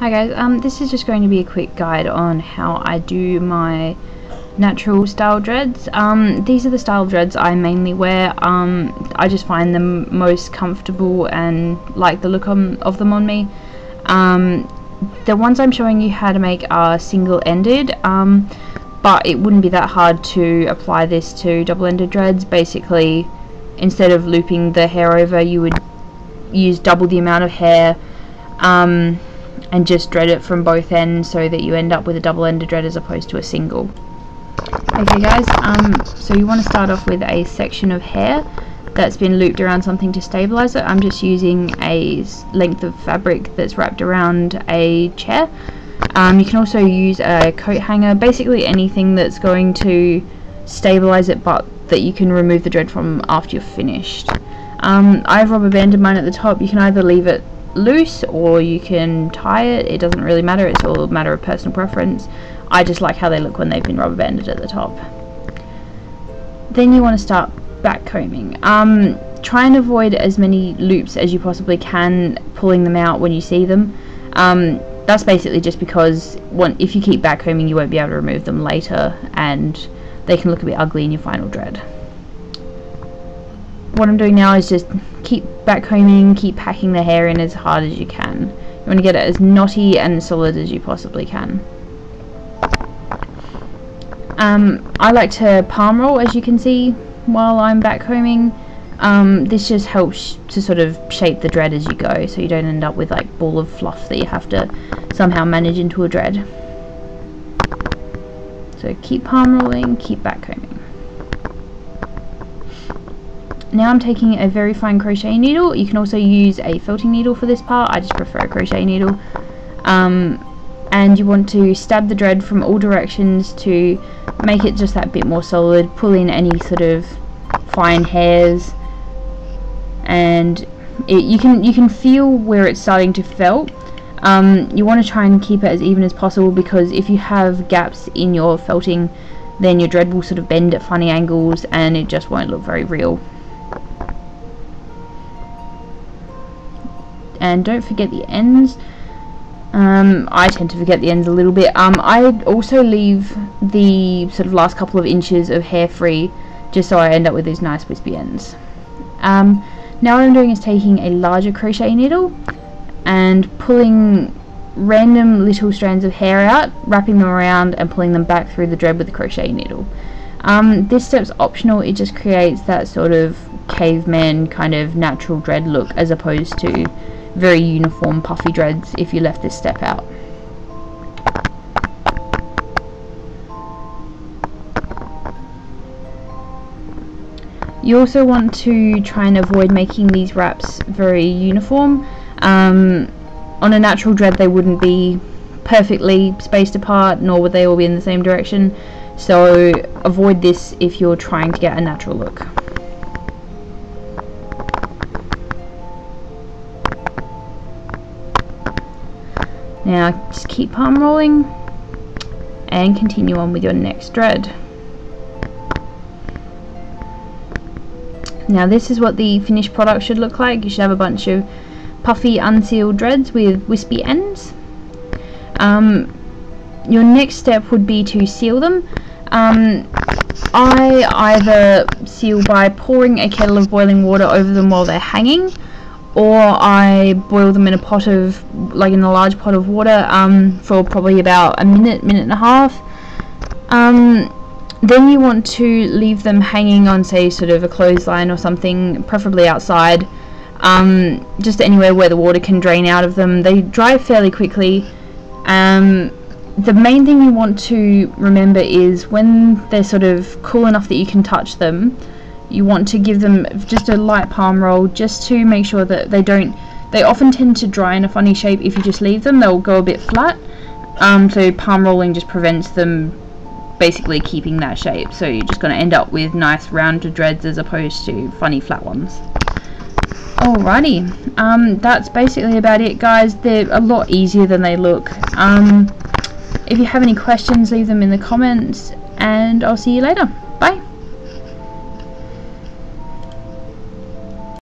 Hi guys, this is just going to be a quick guide on how I do my natural style dreads. These are the style dreads I mainly wear. I just find them most comfortable and like the look of them on me. The ones I'm showing you how to make are single-ended, but it wouldn't be that hard to apply this to double-ended dreads. Basically, instead of looping the hair over, you would use double the amount of hair and just dread it from both ends so that you end up with a double-ended dread as opposed to a single. Okay guys, so you want to start off with a section of hair that's been looped around something to stabilize it. I'm just using a length of fabric that's wrapped around a chair. You can also use a coat hanger, basically anything that's going to stabilize it but that you can remove the dread from after you're finished. I've rubber banded mine at the top. You can either leave it loose or you can tie it. It doesn't really matter, it's all a matter of personal preference. I just like how they look when they've been rubber banded at the top. Then you want to start back combing. Try and avoid as many loops as you possibly can, pulling them out when you see them. That's basically just because if you keep back combing you won't be able to remove them later and they can look a bit ugly in your final dread. What I'm doing now is just keep back combing, keep packing the hair in as hard as you can. You want to get it as knotty and solid as you possibly can. I like to palm roll, as you can see, while I'm back combing. This just helps to sort of shape the dread as you go, so you don't end up with like ball of fluff that you have to somehow manage into a dread. So keep palm rolling, keep back combing. Now I'm taking a very fine crochet needle. You can also use a felting needle for this part. I just prefer a crochet needle. And you want to stab the dread from all directions to make it just that bit more solid. Pull in any sort of fine hairs, and you can feel where it's starting to felt. You want to try and keep it as even as possible, because if you have gaps in your felting, then your dread will sort of bend at funny angles and it just won't look very real. And don't forget the ends. I tend to forget the ends a little bit. I also leave the sort of last couple of inches of hair free, just so I end up with these nice wispy ends. Now what I'm doing is taking a larger crochet needle and pulling random little strands of hair out, wrapping them around and pulling them back through the dread with the crochet needle. This step's optional. It just creates that sort of caveman kind of natural dread look, as opposed to very uniform puffy dreads if you left this step out. You also want to try and avoid making these wraps very uniform. On a natural dread they wouldn't be perfectly spaced apart, nor would they all be in the same direction, so avoid this if you're trying to get a natural look. Now just keep palm rolling and continue on with your next dread. Now this is what the finished product should look like. You should have a bunch of puffy unsealed dreads with wispy ends. Your next step would be to seal them. I either seal by pouring a kettle of boiling water over them while they're hanging, or I boil them in a pot of, like in a large pot of water, for probably about a minute and a half. Then you want to leave them hanging on, say, sort of a clothesline or something, preferably outside, just anywhere where the water can drain out of them. They dry fairly quickly. The main thing you want to remember is when they're sort of cool enough that you can touch them, you want to give them just a light palm roll, just to make sure that they often tend to dry in a funny shape if you just leave them. They'll go a bit flat, so palm rolling just prevents them basically keeping that shape, so you're just going to end up with nice rounded dreads as opposed to funny flat ones. Alrighty, that's basically about it guys. They're a lot easier than they look. If you have any questions, leave them in the comments and I'll see you later.